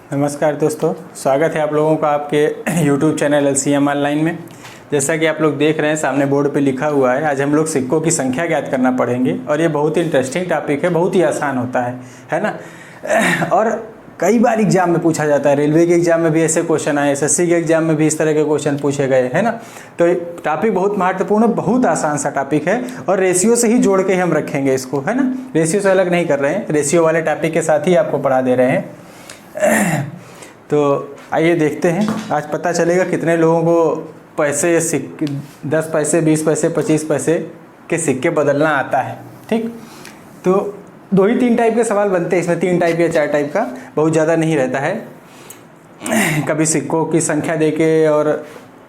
नमस्कार दोस्तों, स्वागत है आप लोगों का आपके YouTube चैनल LCM ऑनलाइन में। जैसा कि आप लोग देख रहे हैं सामने बोर्ड पे लिखा हुआ है, आज हम लोग सिक्कों की संख्या ज्ञात करना पढ़ेंगे और ये बहुत ही इंटरेस्टिंग टॉपिक है, बहुत ही आसान होता है ना। और कई बार एग्जाम में पूछा जाता है, रेलवे के एग्जाम में भी ऐसे क्वेश्चन आए, SSC के एग्जाम में भी इस तरह के क्वेश्चन पूछे गए, है ना। तो टॉपिक बहुत महत्वपूर्ण, बहुत आसान सा टॉपिक है और रेशियो से ही जोड़ के हम रखेंगे इसको, है ना। रेशियो से अलग नहीं कर रहे हैं, रेशियो वाले टॉपिक के साथ ही आपको पढ़ा दे रहे हैं। तो आइए देखते हैं, आज पता चलेगा कितने लोगों को पैसे 10 पैसे 20 पैसे 25 पैसे के सिक्के बदलना आता है। ठीक, तो 2 ही 3 टाइप के सवाल बनते हैं इसमें, 3 टाइप या 4 टाइप का, बहुत ज़्यादा नहीं रहता है। कभी सिक्कों की संख्या देके और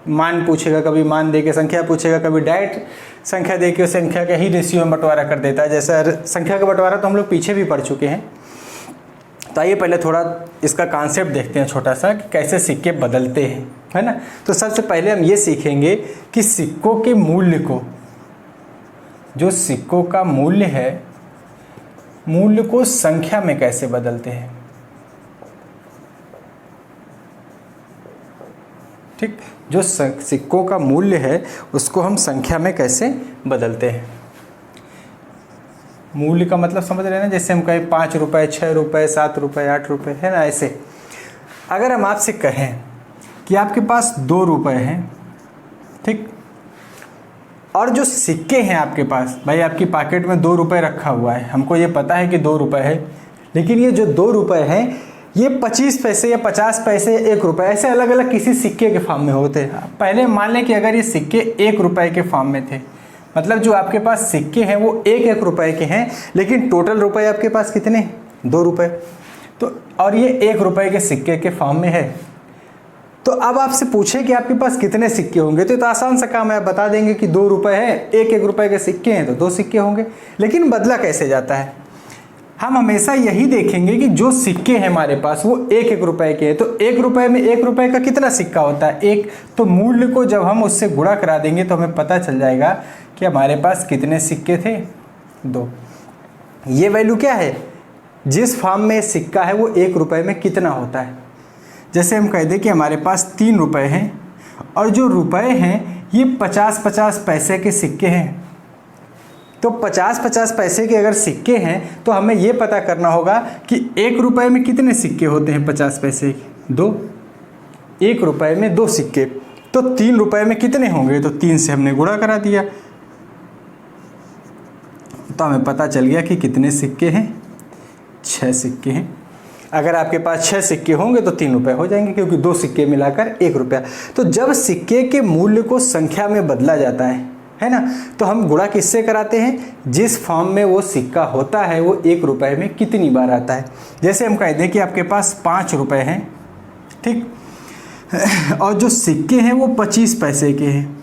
मान पूछेगा, कभी मान देके संख्या पूछेगा, कभी डायरेक्ट संख्या देके उस संख्या का ही रेशियो में बंटवारा कर देता है। जैसा संख्या का बंटवारा तो हम लोग पीछे भी पढ़ चुके हैं। तो आइए पहले थोड़ा इसका कॉन्सेप्ट देखते हैं छोटा सा, कि कैसे सिक्के बदलते हैं, है ना। तो सबसे पहले हम ये सीखेंगे कि सिक्कों के मूल्य को, जो सिक्कों का मूल्य है, मूल्य को संख्या में कैसे बदलते हैं। ठीक, जो सिक्कों का मूल्य है उसको हम संख्या में कैसे बदलते हैं। मूल्य का मतलब समझ रहे हैं ना, जैसे हम कहें 5 रुपये 6 रुपये 7 रुपये 8 रुपये, है ना। ऐसे अगर हम आपसे कहें कि आपके पास 2 रुपये हैं, ठीक, और जो सिक्के हैं आपके पास, भाई आपकी पॉकेट में 2 रुपये रखा हुआ है, हमको ये पता है कि 2 रुपये है, लेकिन ये जो 2 रुपये हैं ये 25 पैसे या 50 पैसे 1 रुपये ऐसे अलग अलग किसी सिक्के के फॉर्म में होते हैं। पहले मान लें कि अगर ये सिक्के 1 रुपये के फॉर्म में थे, मतलब जो आपके पास सिक्के हैं वो 1-1 रुपये के हैं, लेकिन टोटल रुपए आपके पास कितने, 2 रुपये। तो और ये 1 रुपये के सिक्के के फॉर्म में है। तो अब आपसे पूछे कि आपके पास कितने सिक्के होंगे, तो आसान सा काम है, आप बता देंगे कि 2 रुपये है, 1-1 रुपये के सिक्के हैं तो 2 सिक्के होंगे। लेकिन बदला कैसे जाता है, हम हमेशा यही देखेंगे कि जो सिक्के हैं हमारे पास वो 1-1 रुपये के हैं। तो 1 रुपये में 1 रुपये का कितना सिक्का होता है, 1। तो मूल्य को जब हम उससे गुणा करा देंगे तो हमें पता चल जाएगा कि हमारे पास कितने सिक्के थे, 2। ये वैल्यू क्या है, जिस फॉर्म में सिक्का है वो 1 रुपये में कितना होता है। जैसे हम कह दें कि हमारे पास 3 रुपये हैं और जो रुपए हैं ये 50-50 पैसे के सिक्के हैं। तो 50-50 पैसे के अगर सिक्के हैं तो हमें ये पता करना होगा कि 1 रुपये में कितने सिक्के होते हैं 50 पैसे के, 2। 1 रुपये में 2 सिक्के, तो 3 रुपये में कितने होंगे, तो 3 से हमने गुणा करा दिया, तो हमें पता चल गया कि कितने सिक्के हैं, 6 सिक्के हैं। अगर आपके पास 6 सिक्के होंगे तो 3 रुपये हो जाएंगे, क्योंकि 2 सिक्के मिलाकर 1 रुपया। तो जब सिक्के के मूल्य को संख्या में बदला जाता है ना, तो हम गुणा किससे कराते हैं, जिस फॉर्म में वो सिक्का होता है वो 1 रुपये में कितनी बार आता है। जैसे हम कह दें कि आपके पास 5 रुपये हैं, ठीक, और जो सिक्के हैं वो 25 पैसे के हैं।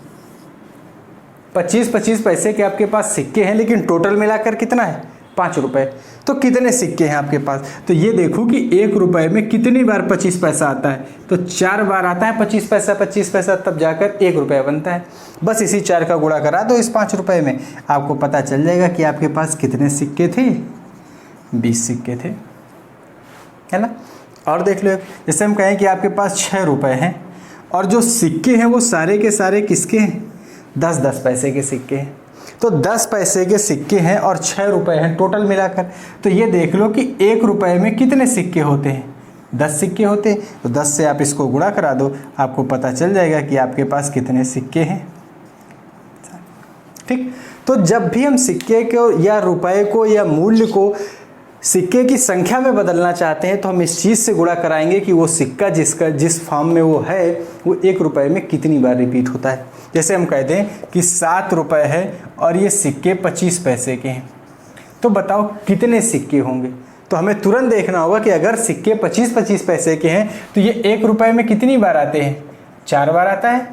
25-25 पैसे के आपके पास सिक्के हैं, लेकिन टोटल मिलाकर कितना है, 5 रुपये। तो कितने सिक्के हैं आपके पास, तो ये देखो कि 1 रुपये में कितनी बार 25 पैसा आता है, तो 4 बार आता है 25 पैसा, तब जाकर 1 रुपया बनता है। बस इसी 4 का गुणा करा दो इस 5 रुपये में, आपको पता चल जाएगा कि आपके पास कितने सिक्के थे, 20 सिक्के थे, है ना। और देख लो, जैसे हम कहें कि आपके पास 6 रुपये हैं और जो सिक्के हैं वो सारे के सारे किसके हैं, 10-10 पैसे के सिक्के हैं। तो 10 पैसे के सिक्के हैं और 6 रुपये हैं टोटल मिलाकर। तो ये देख लो कि 1 रुपये में कितने सिक्के होते हैं, 10 सिक्के होते हैं। तो 10 से आप इसको गुणा करा दो, आपको पता चल जाएगा कि आपके पास कितने सिक्के हैं। ठीक, तो जब भी हम सिक्के को या रुपए को या मूल्य को सिक्के की संख्या में बदलना चाहते हैं तो हम इस चीज़ से गुणा कराएंगे कि वो सिक्का जिस फॉर्म में वो है वो 1 रुपये में कितनी बार रिपीट होता है। जैसे हम कह दें कि 7 रुपये है और ये सिक्के 25 पैसे के हैं, तो बताओ कितने सिक्के होंगे। तो हमें तुरंत देखना होगा कि अगर सिक्के 25-25 पैसे के हैं तो ये 1 रुपये में कितनी बार आते हैं, 4 बार आता है।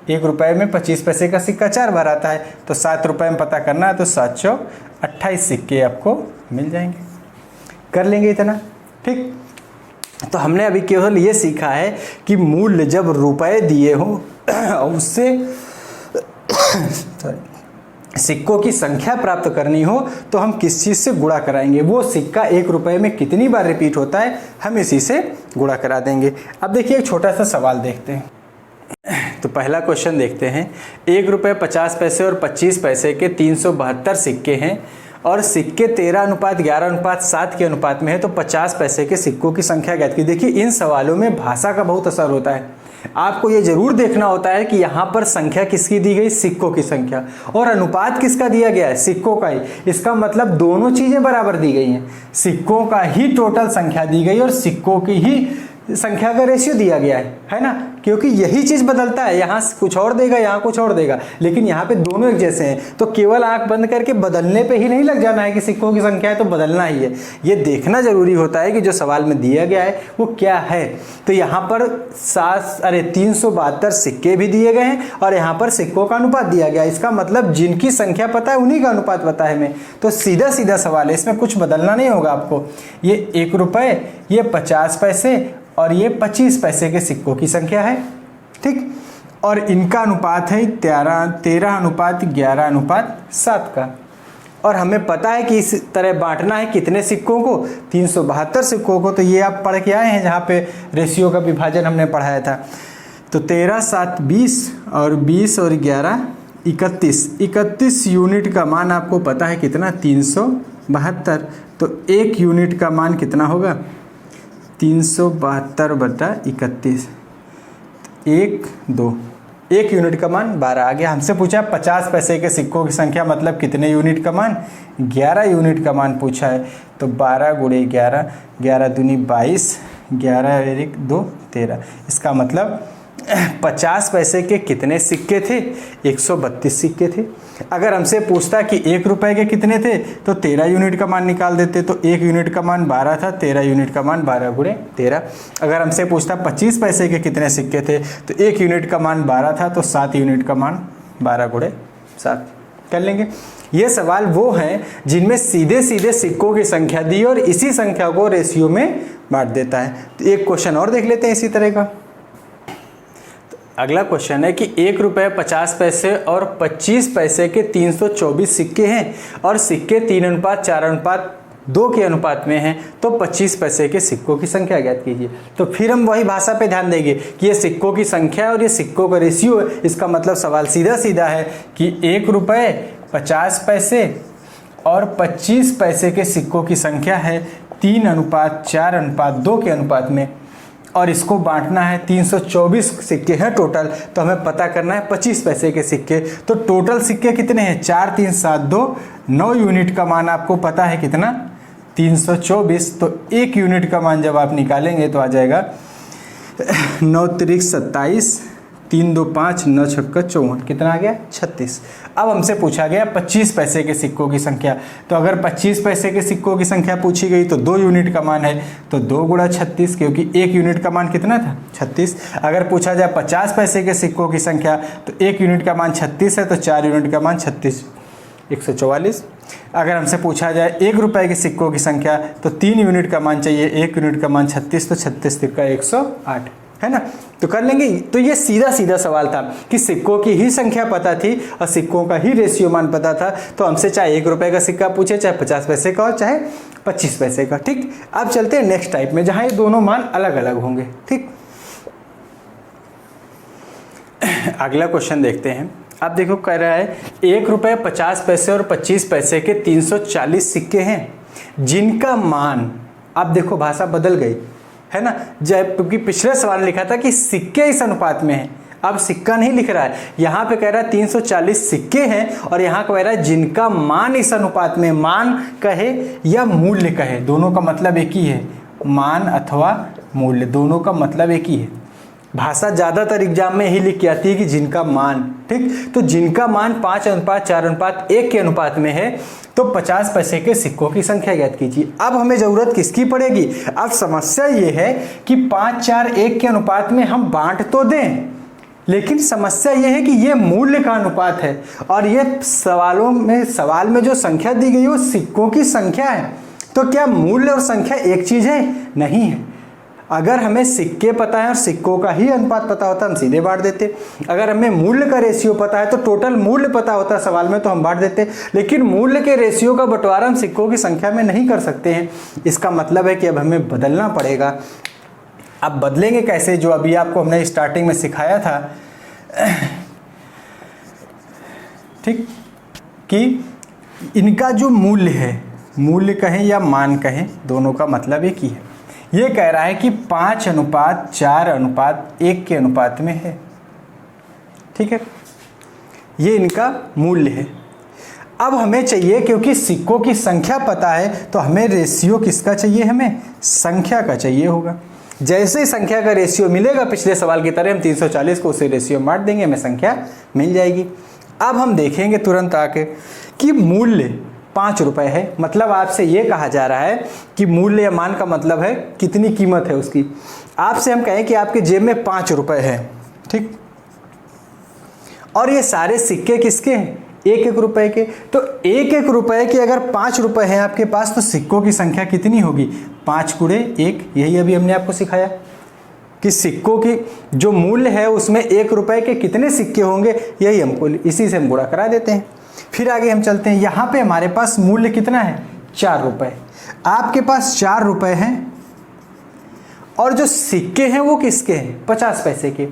1 रुपये में 25 पैसे का सिक्का 4 बार आता है, तो 7 रुपये में पता करना है तो 728 सिक्के आपको मिल जाएंगे। कर लेंगे इतना, ठीक। तो हमने अभी केवल ये सीखा है कि मूल्य जब रुपए दिए हो उससे सिक्कों की संख्या प्राप्त करनी हो तो हम किस चीज़ से गुणा कराएंगे, वो सिक्का 1 रुपये में कितनी बार रिपीट होता है हम इसी से गुणा करा देंगे। अब देखिए एक छोटा सा सवाल देखते हैं। तो पहला क्वेश्चन देखते हैं। 1 रुपये 50 पैसे और 25 पैसे के 372 सिक्के हैं और सिक्के 13:11:7 के अनुपात में है, तो 50 पैसे के सिक्कों की संख्या ज्ञात कीजिए। देखिए इन सवालों में भाषा का बहुत असर होता है। आपको ये जरूर देखना होता है कि यहाँ पर संख्या किसकी दी गई, सिक्कों की संख्या, और अनुपात किसका दिया गया है, सिक्कों का ही। इसका मतलब दोनों चीजें बराबर दी गई हैं, सिक्कों का ही टोटल संख्या दी गई और सिक्कों की ही संख्या का रेशियो दिया गया है ना, क्योंकि यही चीज बदलता है, यहाँ कुछ और देगा यहाँ कुछ और देगा, लेकिन यहाँ पे दोनों एक जैसे हैं। तो केवल आंख बंद करके बदलने पे ही नहीं लग जाना है कि सिक्कों की संख्या है तो बदलना ही है, ये देखना जरूरी होता है कि जो सवाल में दिया गया है वो क्या है। तो यहाँ पर 372 सिक्के भी दिए गए हैं और यहाँ पर सिक्कों का अनुपात दिया गया है। इसका मतलब जिनकी संख्या पता है उन्हीं का अनुपात पता है हमें। तो सीधा सीधा सवाल है, इसमें कुछ बदलना नहीं होगा आपको। ये 1 रुपये, ये 50 पैसे और ये 25 पैसे के सिक्कों की संख्या है, ठीक। और इनका अनुपात है 13:11:7 का। और हमें पता है कि इस तरह बांटना है कितने सिक्कों को, 372 सिक्कों को। तो ये आप पढ़ के आए हैं जहाँ पे रेशियो का विभाजन हमने पढ़ाया था। तो 13 7 20 और 20 और 11 31 यूनिट का मान आपको पता है कितना, 372। तो 1 यूनिट का मान कितना होगा, 372/31। 1 यूनिट का मान 12 आ गया। हमसे पूछा 50 पैसे के सिक्कों की संख्या, मतलब कितने यूनिट का मान, 11 यूनिट का मान पूछा है। तो 12 × 11, 11 दूनी 22, 11 1 2 13। इसका मतलब 50 पैसे के कितने सिक्के थे, 132 सिक्के थे। अगर हमसे पूछता कि 1 रुपए के कितने थे तो 13 यूनिट का मान निकाल देते। तो 1 यूनिट का मान 12 था, 13 यूनिट का मान 12 × 13। अगर हमसे पूछता 25 पैसे के कितने सिक्के थे तो 1 यूनिट का मान 12 था, तो 7 यूनिट का मान 12 × 7 कर लेंगे। ये सवाल वो हैं जिनमें सीधे सीधे सिक्कों की संख्या दी और इसी संख्या को रेशियो में बांट देता है। तो एक क्वेश्चन और देख लेते हैं इसी तरह का। अगला क्वेश्चन है कि 1 रुपये 50 पैसे और 25 पैसे के 324 सिक्के हैं और सिक्के 3:4:2 के अनुपात में हैं, तो 25 पैसे के सिक्कों की संख्या ज्ञात कीजिए। तो फिर हम वही भाषा पे ध्यान देंगे कि ये सिक्कों की संख्या है और ये सिक्कों का रेशियो है। इसका मतलब सवाल सीधा सीधा है कि 1 रुपये 50 पैसे और 25 पैसे के सिक्कों की संख्या है 3:4:2 के अनुपात में, और इसको बांटना है, 324 सिक्के हैं टोटल, तो हमें पता करना है 25 पैसे के सिक्के। तो टोटल सिक्के कितने हैं, 4 3 7 2, 9 यूनिट का मान आपको पता है कितना, 324। तो 1 यूनिट का मान जब आप निकालेंगे तो आ जाएगा 9 3 27, 3 2 5, 9 6 54, कितना आ गया, 36। अब हमसे पूछा गया 25 पैसे के सिक्कों की संख्या। तो अगर 25 पैसे के सिक्कों की संख्या पूछी गई तो 2 यूनिट का मान है, तो 2 × 36, क्योंकि 1 यूनिट का मान कितना था, 36। अगर पूछा जाए 50 पैसे के सिक्कों की संख्या तो 1 यूनिट का मान 36 है, तो 4 यूनिट का मान 36, 144। अगर हमसे पूछा जाए 1 रुपये के सिक्कों की संख्या तो 3 यूनिट का मान चाहिए, 1 यूनिट का मान 36, तो 36 × 108, है ना। तो कर लेंगे। तो ये सीधा सीधा सवाल था कि सिक्कों की ही संख्या पता थी और सिक्कों का ही रेशियो मान पता था। तो हमसे चाहे 1 रुपये का सिक्का पूछे, चाहे 50 पैसे का और चाहे 25 पैसे का, ठीक। अब चलते हैं नेक्स्ट टाइप में जहां ये दोनों मान अलग अलग होंगे, ठीक। अगला क्वेश्चन देखते हैं। अब देखो कह रहा है 1 रुपये 50 पैसे और 25 पैसे के 340 सिक्के हैं जिनका मान, अब देखो भाषा बदल गई, है ना। जब क्योंकि पिछले सवाल लिखा था कि सिक्के इस अनुपात में हैं, अब सिक्का नहीं लिख रहा है, यहाँ पे कह रहा है 340 सिक्के हैं और यहाँ कह रहा है जिनका मान इस अनुपात में, मान कहे या मूल्य कहे, दोनों का मतलब एक ही है, मान अथवा मूल्य, दोनों का मतलब एक ही है। भाषा ज़्यादातर एग्जाम में ही लिख के आती है कि जिनका मान, ठीक। तो जिनका मान 5:4:1 के अनुपात में है, तो 50 पैसे के सिक्कों की संख्या ज्ञात कीजिए। अब हमें जरूरत किसकी पड़ेगी, अब समस्या ये है कि 5:4:1 के अनुपात में हम बांट तो दें, लेकिन समस्या ये है कि ये मूल्य का अनुपात है और ये सवाल में जो संख्या दी गई है वो सिक्कों की संख्या है। तो क्या मूल्य और संख्या एक चीज है, नहीं है। अगर हमें सिक्के पता है और सिक्कों का ही अनुपात पता होता हम सीधे बांट देते। अगर हमें मूल्य का रेशियो पता है तो टोटल मूल्य पता होता सवाल में तो हम बांट देते। लेकिन मूल्य के रेशियो का बंटवारा हम सिक्कों की संख्या में नहीं कर सकते हैं। इसका मतलब है कि अब हमें बदलना पड़ेगा। अब बदलेंगे कैसे, जो अभी आपको हमने स्टार्टिंग में सिखाया था, ठीक, कि इनका जो मूल्य है, मूल्य कहें या मान कहें, दोनों का मतलब एक ही है। ये कह रहा है कि 5:4:1 के अनुपात में है। ठीक है, ये इनका मूल्य है। अब हमें चाहिए, क्योंकि सिक्कों की संख्या पता है तो हमें रेशियो किसका चाहिए, हमें संख्या का चाहिए होगा। जैसे ही संख्या का रेशियो मिलेगा पिछले सवाल की तरह हम 340 को उसे रेशियो बांट देंगे, हमें संख्या मिल जाएगी। अब हम देखेंगे तुरंत आके कि मूल्य 5 रुपये है, मतलब आपसे ये कहा जा रहा है कि मूल्य या मान का मतलब है कितनी कीमत है उसकी। आपसे हम कहें कि आपके जेब में 5 रुपये है, ठीक, और ये सारे सिक्के किसके हैं, 1-1 रुपए के। तो 1-1 रुपए के अगर 5 रुपए हैं आपके पास तो सिक्कों की संख्या कितनी होगी, 5 × 1। यही अभी हमने आपको सिखाया कि सिक्कों की जो मूल्य है उसमें 1 रुपए के कितने सिक्के होंगे, यही हमको, इसी से हम गुणा करा देते हैं। फिर आगे हम चलते हैं। यहाँ पे हमारे पास मूल्य कितना है, 4 रुपए। आपके पास 4 रुपए हैं और जो सिक्के हैं वो किसके हैं, 50 पैसे के।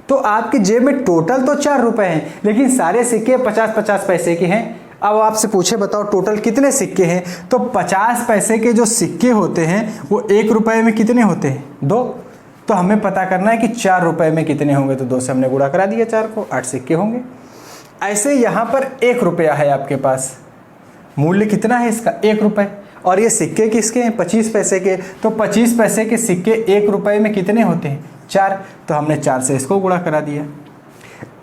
तो आपके जेब में टोटल तो 4 रुपए हैं, लेकिन सारे सिक्के 50-50 पैसे के हैं। अब आपसे पूछे बताओ टोटल कितने सिक्के हैं, तो 50 पैसे के जो सिक्के होते हैं वो 1 रुपए में कितने होते हैं, 2। तो हमें पता करना है कि 4 रुपए में कितने होंगे, तो 2 से हमने गुणा करा दिया 4 को, 8 सिक्के होंगे। ऐसे यहाँ पर 1 रुपया है आपके पास, मूल्य कितना है इसका, 1 रुपए, और ये सिक्के किसके हैं, 25 पैसे के। तो 25 पैसे के सिक्के 1 रुपए में कितने होते हैं, 4। तो हमने 4 से इसको गुणा करा दिया।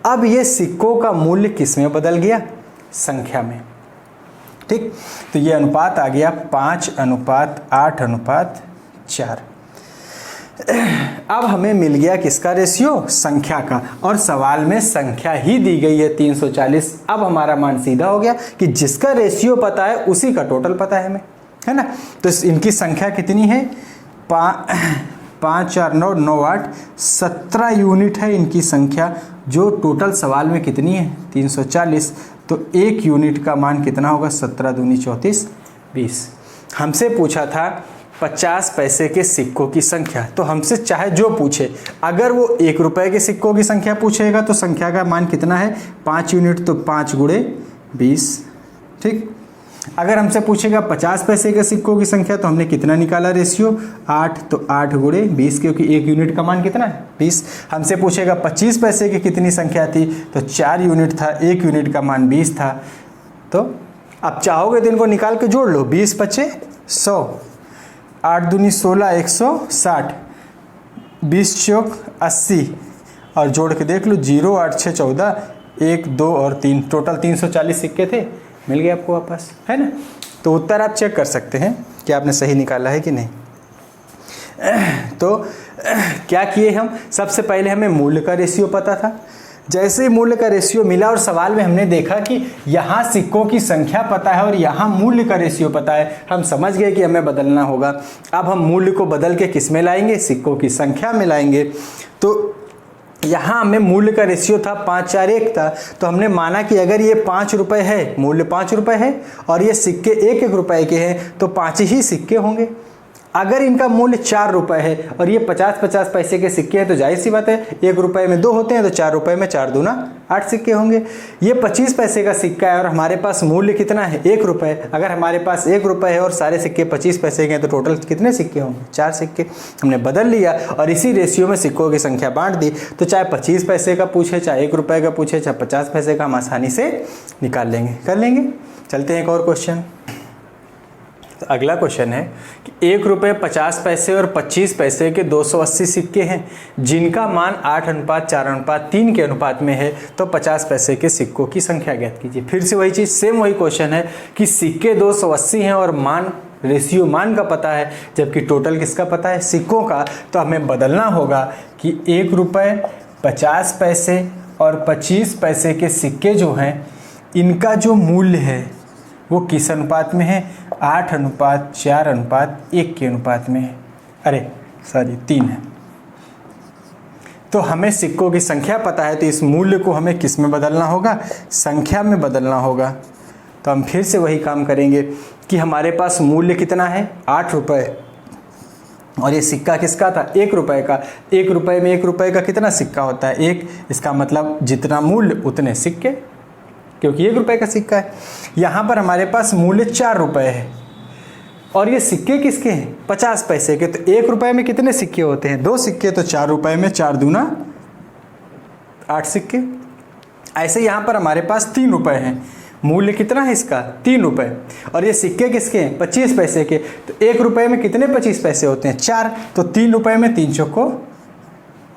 अब ये सिक्कों का मूल्य किस में बदल गया, संख्या में। ठीक, तो ये अनुपात आ गया 5:8:4। अब हमें मिल गया किसका रेशियो, संख्या का, और सवाल में संख्या ही दी गई है 340। अब हमारा मान सीधा हो गया कि जिसका रेशियो पता है उसी का टोटल पता है हमें, है ना। तो इनकी संख्या कितनी है, 5 4 9 9 8 17 यूनिट है इनकी संख्या, जो टोटल सवाल में कितनी है 340। तो 1 यूनिट का मान कितना होगा, 17 दूनी 34 20। हमसे पूछा था 50 पैसे के सिक्कों की संख्या, तो हमसे चाहे जो पूछे, अगर वो 1 रुपए के सिक्कों की संख्या पूछेगा तो संख्या का मान कितना है 5 यूनिट, तो 5 × 20। ठीक, अगर हमसे पूछेगा 50 पैसे के सिक्कों की संख्या तो हमने कितना निकाला रेशियो, 8, तो 8 × 20, क्योंकि 1 यूनिट का मान कितना है 20। हमसे पूछेगा 25 पैसे की कितनी संख्या थी, तो 4 यूनिट था, 1 यूनिट का मान 20 था। तो अब चाहोगे तो इनको निकाल के जोड़ लो, 20 × 5 = 100, 8 दूनी 16 160, 20 चौक 80, और जोड़ के देख लो 0 8 6 14, 1 2 और 3, टोटल 340 सिक्के थे, मिल गए आपको वापस, है ना। तो उत्तर आप चेक कर सकते हैं कि आपने सही निकाला है कि नहीं। तो क्या किए हम, सबसे पहले हमें मूल्य का रेशियो पता था। जैसे ही मूल्य का रेशियो मिला और सवाल में हमने देखा कि यहाँ सिक्कों की संख्या पता है और यहाँ मूल्य का रेशियो पता है, हम समझ गए कि हमें बदलना होगा। अब हम मूल्य को बदल के किस में लाएंगे, सिक्कों की संख्या में लाएंगे। तो यहाँ हमें मूल्य का रेशियो था 5 4 1 था, तो हमने माना कि अगर ये 5 रुपए है, मूल्य 5 रुपए है और ये सिक्के 1-1 रुपए के हैं, तो 5 ही सिक्के होंगे। अगर इनका मूल्य 4 रुपए है और ये 50-50 पैसे के सिक्के हैं, तो जाहिर सी बात है 1 रुपए में 2 होते हैं, तो 4 रुपए में 4 दूना 8 सिक्के होंगे। ये 25 पैसे का सिक्का है और हमारे पास मूल्य कितना है 1 रुपए। अगर हमारे पास 1 रुपए है और सारे सिक्के 25 पैसे के हैं, तो टोटल कितने सिक्के होंगे, 4 सिक्के। हमने बदल लिया और इसी रेशियो में सिक्कों की संख्या बांट दी। तो चाहे 25 पैसे का पूछे, चाहे 1 रुपए का पूछे, चाहे 50 पैसे का, हम आसानी से निकाल लेंगे, कर लेंगे। चलते हैं एक और क्वेश्चन। तो अगला क्वेश्चन है कि 1 रुपये 50 पैसे और 25 पैसे के 280 सिक्के हैं, जिनका मान 8:4:3 के अनुपात में है, तो 50 पैसे के सिक्कों की संख्या ज्ञात कीजिए। फिर से वही चीज़, सेम वही क्वेश्चन है कि सिक्के 280 हैं और मान, रेशियो मान का पता है, जबकि टोटल किसका पता है, सिक्कों का। तो हमें बदलना होगा कि 1 रुपये 50 पैसे और 25 पैसे के सिक्के जो हैं, इनका जो मूल्य है वो किस अनुपात में है, 8:4:1 के अनुपात में है। अरे 3 है। तो हमें सिक्कों की संख्या पता है, तो इस मूल्य को हमें किस में बदलना होगा, संख्या में बदलना होगा। तो हम फिर से वही काम करेंगे कि हमारे पास मूल्य कितना है 8 रुपये, और ये सिक्का किसका था 1 रुपये का। 1 रुपये में 1 रुपये का कितना सिक्का होता है 1, इसका मतलब जितना मूल्य उतने सिक्के, क्योंकि 1 रुपये का सिक्का है। यहाँ पर हमारे पास मूल्य 4 रुपये है, और ये सिक्के किसके हैं 50 पैसे के। तो 1 रुपये में कितने सिक्के होते हैं 2 सिक्के, तो 4 रुपये में 4 दूना 8 सिक्के। ऐसे यहाँ पर हमारे पास 3 रुपये हैं, मूल्य कितना है इसका 3 रुपये, और ये सिक्के किसके हैं 25 पैसे के। तो 1 रुपये में कितने 25 पैसे होते हैं 4, तो 3 रुपये में 3 चौको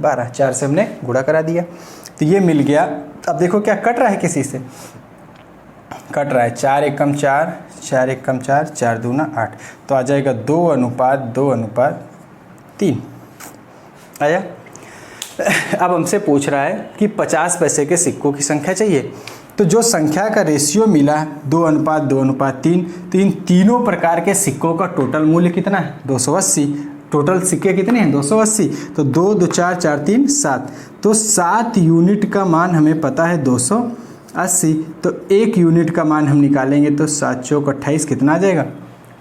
12, 4 से हमने गुणा करा दिया, तो ये मिल गया। अब देखो क्या कट रहा है, किसी से कट रहा है 4 एकम 4, 4 एकम 4, 4 दूना 8, तो आ जाएगा 2:2:3 आया। अब हमसे पूछ रहा है कि 50 पैसे के सिक्कों की संख्या चाहिए, तो जो संख्या का रेशियो मिला 2:2:3, तो इन तीनों प्रकार के सिक्कों का टोटल मूल्य कितना है 280। टोटल सिक्के कितने हैं 280, तो 2 2 4 4 3 7, तो 7 यूनिट का मान हमें पता है 280, तो 1 यूनिट का मान हम निकालेंगे, तो 7 चौक 28 कितना आ जाएगा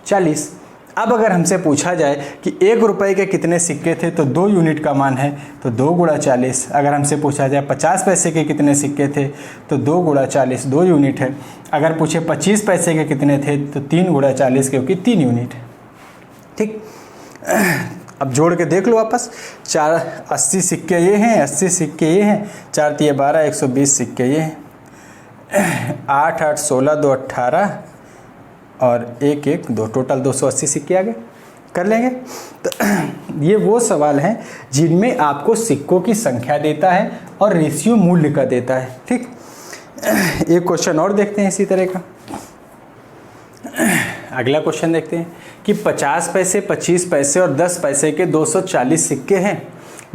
40। अब अगर हमसे पूछा जाए कि 1 रुपये के कितने सिक्के थे, तो 2 यूनिट का मान है, तो 2 × 40। अगर हमसे पूछा जाए 50 पैसे के कितने सिक्के थे, तो 2 × 40 2 यूनिट है। अगर पूछे 25 पैसे के कितने थे, तो 3 × 40 क्योंकि 3 यूनिट है। ठीक, अब जोड़ के देख लो वापस, 4 80 सिक्के ये हैं, 80 सिक्के ये हैं, 4 × 12 120 सिक्के ये हैं, 8 8 16 2 18 और 1 1 2, टोटल 280 सिक्के आ गए। कर लेंगे। तो ये वो सवाल हैं जिनमें आपको सिक्कों की संख्या देता है और रेशियो मूल्य का देता है। ठीक, एक क्वेश्चन और देखते हैं इसी तरह का। अगला क्वेश्चन देखते हैं कि 50 पैसे 25 पैसे और 10 पैसे के 240 सिक्के हैं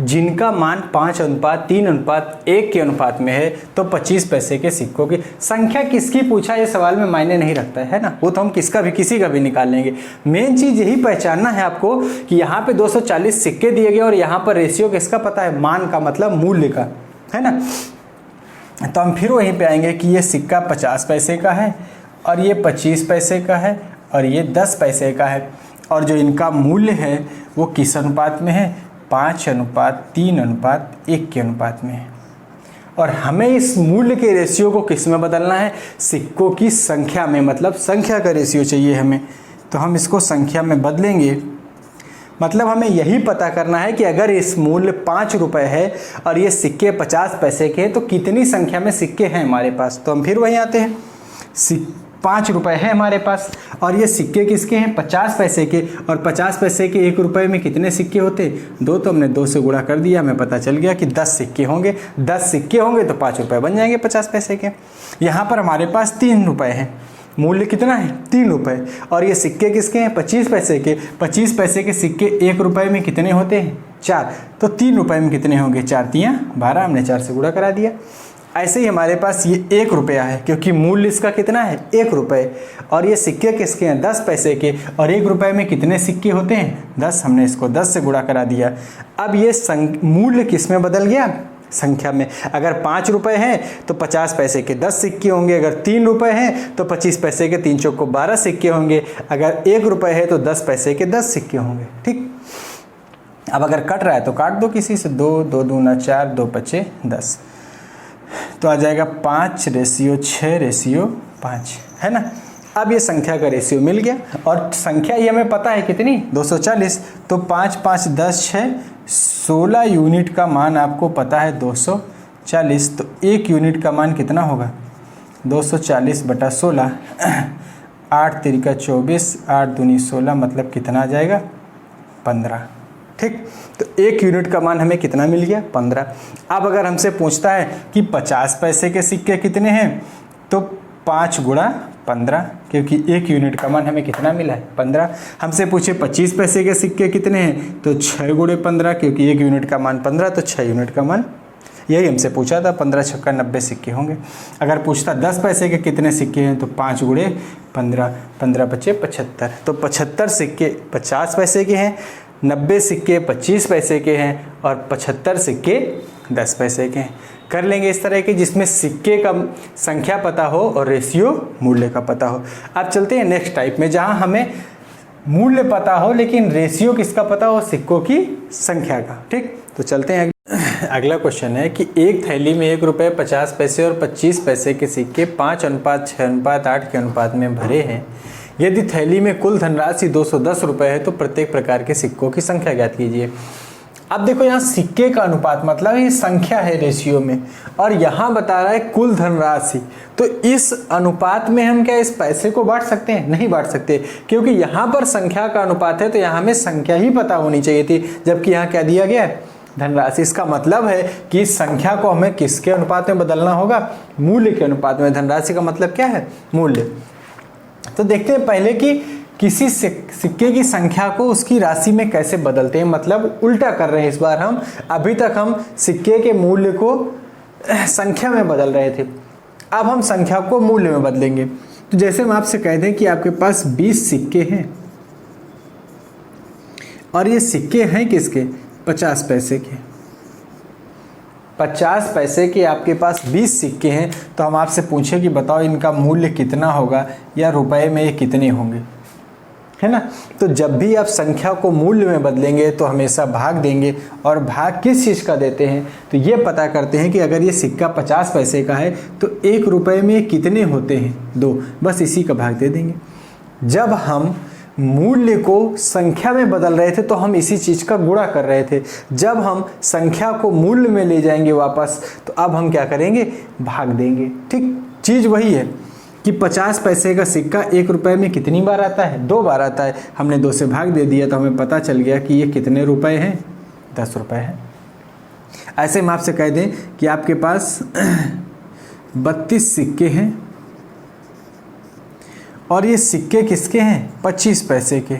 जिनका मान 5:3:1 के अनुपात में है, तो 25 पैसे के सिक्कों की संख्या किसकी पूछा, ये सवाल में मायने नहीं रखता है ना, वो तो हम किसी का भी निकाल लेंगे। मेन चीज़ यही पहचानना है आपको कि यहाँ पे 240 सिक्के दिए गए और यहाँ पर रेशियो किसका पता है, मान का मतलब मूल्य का, है ना। तो हम फिर वहीं पे आएंगे कि ये सिक्का 50 पैसे का है और ये 25 पैसे का है और ये 10 पैसे का है, और जो इनका मूल्य है वो किस अनुपात में है, 5:3:1 के अनुपात में है। और हमें इस मूल्य के रेशियो को किस में बदलना है, सिक्कों की संख्या में, मतलब संख्या का रेशियो चाहिए हमें, तो हम इसको संख्या में बदलेंगे। मतलब हमें यही पता करना है कि अगर इस मूल्य 5 रुपये है और ये सिक्के 50 पैसे के हैं, तो कितनी संख्या में सिक्के हैं हमारे पास। तो हम फिर वहीं आते हैं, 5 रुपये है हमारे पास और ये सिक्के किसके हैं, 50 पैसे के, और 50 पैसे के 1 रुपये में कितने सिक्के होते, 2, तो हमने 2 से गुणा कर दिया, हमें पता चल गया कि 10 सिक्के होंगे। 10 सिक्के होंगे तो 5 रुपये बन जाएंगे 50 पैसे के। यहाँ पर हमारे पास 3 रुपये हैं, मूल्य कितना है 3 रुपये, और ये सिक्के किसके हैं 25 पैसे के। 25 पैसे के सिक्के 1 रुपये में कितने होते हैं 4, तो 3 रुपये में कितने होंगे, 4 × 12, हमने 4 से गुणा करा दिया। ऐसे ही हमारे पास ये 1 रुपया है क्योंकि मूल्य इसका कितना है 1 रुपये, और ये सिक्के किसके हैं 10 पैसे के, और 1 रुपये में कितने सिक्के होते हैं 10, हमने इसको 10 से गुणा करा दिया। अब ये मूल्य किस में बदल गया, संख्या में। अगर 5 रुपये हैं तो 50 पैसे के 10 सिक्के होंगे, अगर 3 रुपये हैं तो 25 पैसे के 3 चौको 12 सिक्के होंगे, अगर 1 रुपये है तो 10 पैसे के 10 सिक्के होंगे। ठीक, अब अगर कट रहा है तो काट दो किसी से, 2 2 दूना 4, 2 5 10, तो आ जाएगा 5:6:5, है ना। अब ये संख्या का रेशियो मिल गया और संख्या ये हमें पता है कितनी 240, तो 5 5 10 6 16 यूनिट का मान आपको पता है 240, तो 1 यूनिट का मान कितना होगा 240/16, 8 3 का 24, 8 दूनी 16, मतलब कितना आ जाएगा 15। ठीक, तो 1 यूनिट का मान हमें कितना मिल गया 15। अब अगर हमसे पूछता है कि 50 पैसे के सिक्के कितने हैं, तो 5 × 15, क्योंकि 1 यूनिट का मान हमें कितना मिला है 15। हमसे पूछे 25 पैसे के सिक्के कितने हैं, तो 6 × 15, क्योंकि 1 यूनिट का मान 15, तो 6 यूनिट का मान, यही हमसे पूछा था। 15 छक्का 90 सिक्के होंगे। अगर पूछता 10 पैसे के कितने सिक्के हैं, तो 5 × 15, 15 × 5 = 75, तो 75 सिक्के 50 पैसे के हैं 90 सिक्के 25 पैसे के हैं और 75 सिक्के 10 पैसे के हैं। कर लेंगे इस तरह के जिसमें सिक्के का संख्या पता हो और रेशियो मूल्य का पता हो। अब चलते हैं नेक्स्ट टाइप में, जहां हमें मूल्य पता हो लेकिन रेशियो किसका पता हो, सिक्कों की संख्या का। ठीक, तो चलते हैं अगला क्वेश्चन है कि एक थैली में 1 रुपये 50 पैसे और 25 पैसे के सिक्के 5:6:8 के अनुपात में भरे हैं। यदि थैली में कुल धनराशि 210 रुपये है तो प्रत्येक प्रकार के सिक्कों की संख्या ज्ञात कीजिए। अब देखो यहाँ सिक्के का अनुपात मतलब ये संख्या है रेशियो में, और यहाँ बता रहा है कुल धनराशि। तो इस अनुपात में हम क्या इस पैसे को बांट सकते हैं? नहीं बांट सकते, क्योंकि यहाँ पर संख्या का अनुपात है तो यहाँ हमें संख्या ही पता होनी चाहिए थी, जबकि यहाँ क्या दिया गया है? धनराशि। इसका मतलब है कि इस संख्या को हमें किसके अनुपात में बदलना होगा? मूल्य के अनुपात में। धनराशि का मतलब क्या है? मूल्य। तो देखते हैं पहले कि किसी सिक्के की संख्या को उसकी राशि में कैसे बदलते हैं, मतलब उल्टा कर रहे हैं इस बार हम। अभी तक हम सिक्के के मूल्य को संख्या में बदल रहे थे, अब हम संख्या को मूल्य में बदलेंगे। तो जैसे हम आपसे कह दें कि आपके पास 20 सिक्के हैं और ये सिक्के हैं किसके? 50 पैसे के। 50 पैसे के आपके पास 20 सिक्के हैं, तो हम आपसे पूछे कि बताओ इनका मूल्य कितना होगा या रुपए में ये कितने होंगे, है ना। तो जब भी आप संख्या को मूल्य में बदलेंगे तो हमेशा भाग देंगे, और भाग किस चीज़ का देते हैं तो ये पता करते हैं कि अगर ये सिक्का 50 पैसे का है तो 1 रुपये में कितने होते हैं? 2, बस इसी का भाग दे देंगे। जब हम मूल्य को संख्या में बदल रहे थे तो हम इसी चीज़ का गुणा कर रहे थे। जब हम संख्या को मूल्य में ले जाएंगे वापस तो अब हम क्या करेंगे? भाग देंगे। ठीक, चीज़ वही है कि 50 पैसे का सिक्का 1 रुपये में कितनी बार आता है? 2 बार आता है। हमने 2 से भाग दे दिया तो हमें पता चल गया कि ये कितने रुपए हैं? 10 रुपये हैं। ऐसे हम आपसे कह दें कि आपके पास 32 सिक्के हैं और ये सिक्के किसके हैं? 25 पैसे के।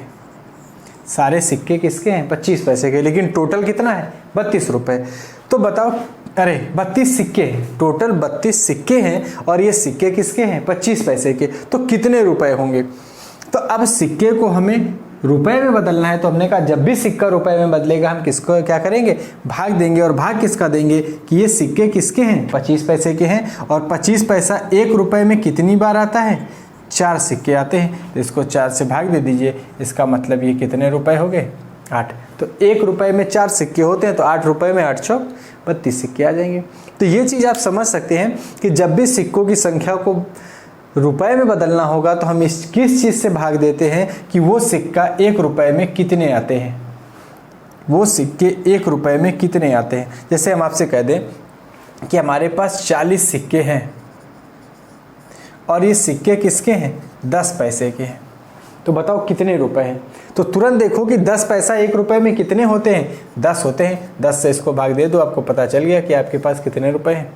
सारे सिक्के किसके हैं? 25 पैसे के, लेकिन टोटल कितना है? 32 रुपये। तो बताओ, अरे 32 सिक्के हैं, टोटल 32 सिक्के हैं और ये सिक्के किसके हैं? 25 पैसे के। तो कितने रुपए होंगे? तो अब सिक्के को हमें रुपए में बदलना है, तो हमने कहा जब भी सिक्का रुपए में बदलेगा हम किसको क्या करेंगे? भाग देंगे। और भाग किसका देंगे कि ये सिक्के किसके हैं? 25 पैसे के हैं, और 25 पैसा 1 रुपये में कितनी बार आता है? 4 सिक्के आते हैं। तो इसको 4 से भाग दे दीजिए। इसका मतलब ये कितने रुपए हो गए? 8। तो 1 रुपये में 4 सिक्के होते हैं, तो 8 रुपये में 8 चौक 32 सिक्के आ जाएंगे। तो ये चीज़ आप समझ सकते हैं कि जब भी सिक्कों की संख्या को रुपए में बदलना होगा तो हम इस किस चीज़ से भाग देते हैं कि वो सिक्का 1 रुपये में कितने आते हैं, वो सिक्के 1 रुपये में कितने आते हैं। जैसे हम आपसे कह दें कि हमारे पास 40 सिक्के हैं और ये सिक्के किसके हैं? 10 पैसे के हैं। तो बताओ कितने रुपए हैं? तो तुरंत देखो कि 10 पैसा 1 रुपये में कितने होते हैं? 10 होते हैं। 10 से इसको भाग दे दो, आपको पता चल गया कि आपके पास कितने रुपए हैं?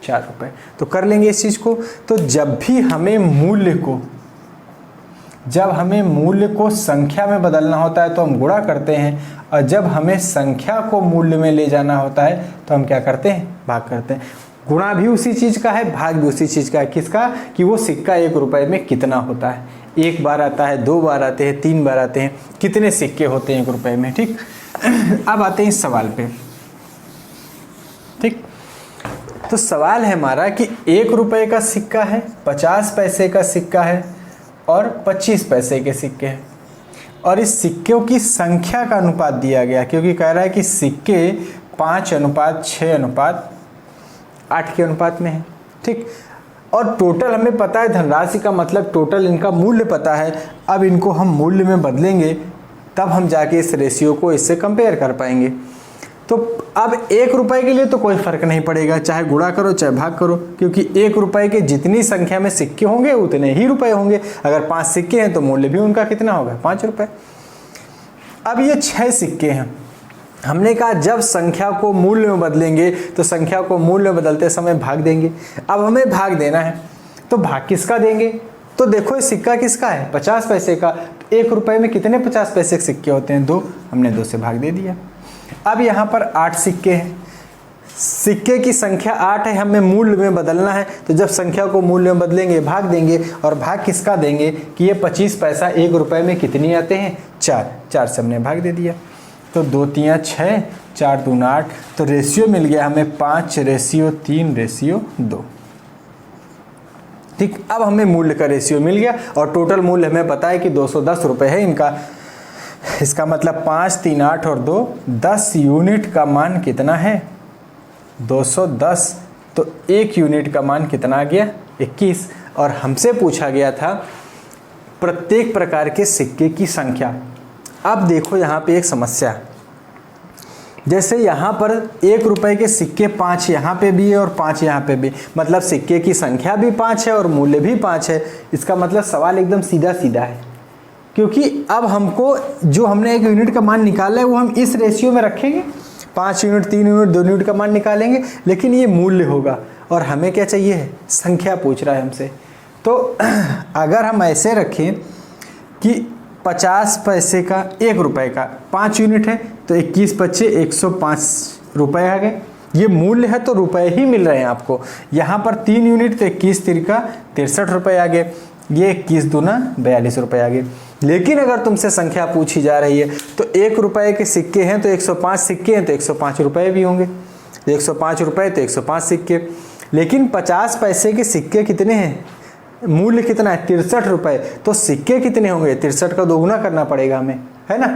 4 रुपये। तो कर लेंगे इस चीज़ को। तो जब भी हमें मूल्य को संख्या में बदलना होता है तो हम गुणा करते हैं, और जब हमें संख्या को मूल्य में ले जाना होता है तो हम क्या करते हैं? भाग करते हैं। गुणा भी उसी चीज़ का है, भाग भी उसी चीज़ का है। किसका? कि वो सिक्का 1 रुपये में कितना होता है। 1 बार आता है, 2 बार आते हैं, 3 बार आते हैं, कितने सिक्के होते हैं 1 रुपये में। ठीक, अब आते हैं इस सवाल पे। ठीक, तो सवाल है हमारा कि 1 रुपये का सिक्का है, 50 पैसे का सिक्का है और 25 पैसे के सिक्के हैं, और इस सिक्कों की संख्या का अनुपात दिया गया, क्योंकि कह रहा है कि सिक्के 5:6:8 के अनुपात में है। ठीक, और टोटल हमें पता है धनराशि का मतलब टोटल इनका मूल्य पता है। अब इनको हम मूल्य में बदलेंगे तब हम जाके इस रेशियो को इससे कंपेयर कर पाएंगे। तो अब 1 रुपये के लिए तो कोई फ़र्क नहीं पड़ेगा, चाहे गुणा करो चाहे भाग करो, क्योंकि 1 रुपये के जितनी संख्या में सिक्के होंगे उतने ही रुपए होंगे। अगर 5 सिक्के हैं तो मूल्य भी उनका कितना होगा? 5 रुपये। अब ये 6 सिक्के हैं। हमने कहा जब संख्या को मूल्य में बदलेंगे तो संख्या को मूल्य में बदलते समय भाग देंगे। अब हमें भाग देना है तो भाग किसका देंगे? तो देखो ये सिक्का किसका है? 50 पैसे का। 1 रुपये में कितने 50 पैसे के सिक्के होते हैं? 2। हमने 2 से भाग दे दिया। अब यहाँ पर 8 सिक्के हैं, सिक्के की संख्या 8 है, हमें मूल्य में बदलना है, तो जब संख्या को मूल्य में बदलेंगे भाग देंगे, और भाग किसका देंगे कि ये 25 पैसा 1 रुपये में कितनी आते हैं? 4। 4 से हमने भाग दे दिया। तो 2 तियाँ 6, 4 दूना 8, तो रेशियो मिल गया हमें 5:3:2। ठीक, अब हमें मूल्य का रेशियो मिल गया और टोटल मूल्य हमें पता है कि 210 रुपये है इनका। इसका मतलब 5, 3, 8 और 2, 10 यूनिट का मान कितना है? 210। तो 1 यूनिट का मान कितना आ गया? 21। और हमसे पूछा गया था प्रत्येक प्रकार के सिक्के की संख्या। अब देखो यहाँ पे एक समस्या, जैसे यहाँ पर 1 रुपए के सिक्के 5 यहाँ पे भी है और 5 यहाँ पे भी, मतलब सिक्के की संख्या भी 5 है और मूल्य भी 5 है। इसका मतलब सवाल एकदम सीधा सीधा है, क्योंकि अब हमको जो हमने 1 यूनिट का मान निकाला है वो हम इस रेशियो में रखेंगे, 5 यूनिट, 3 यूनिट, 2 यूनिट का मान निकालेंगे, लेकिन ये मूल्य होगा और हमें क्या चाहिए? संख्या पूछ रहा है हमसे। तो अगर हम ऐसे रखें कि 50 पैसे का 1 रुपए का 5 यूनिट है तो 21 पच्चे 105 रुपए आ गए। ये मूल्य है तो रुपए ही मिल रहे हैं आपको। यहाँ पर 3 यूनिट तो 21 तिरका 63 रुपए आ गए, ये 21 दूना 42 रुपए आ गए। लेकिन अगर तुमसे संख्या पूछी जा रही है तो 1 रुपए के सिक्के हैं तो 105 सिक्के हैं तो 105 रुपए भी होंगे, 105 रुपए तो 105 सिक्के। लेकिन 50 पैसे के सिक्के कितने हैं? मूल्य कितना है? 63 रुपए, तो सिक्के कितने होंगे? 63 का दोगुना करना पड़ेगा हमें, है ना।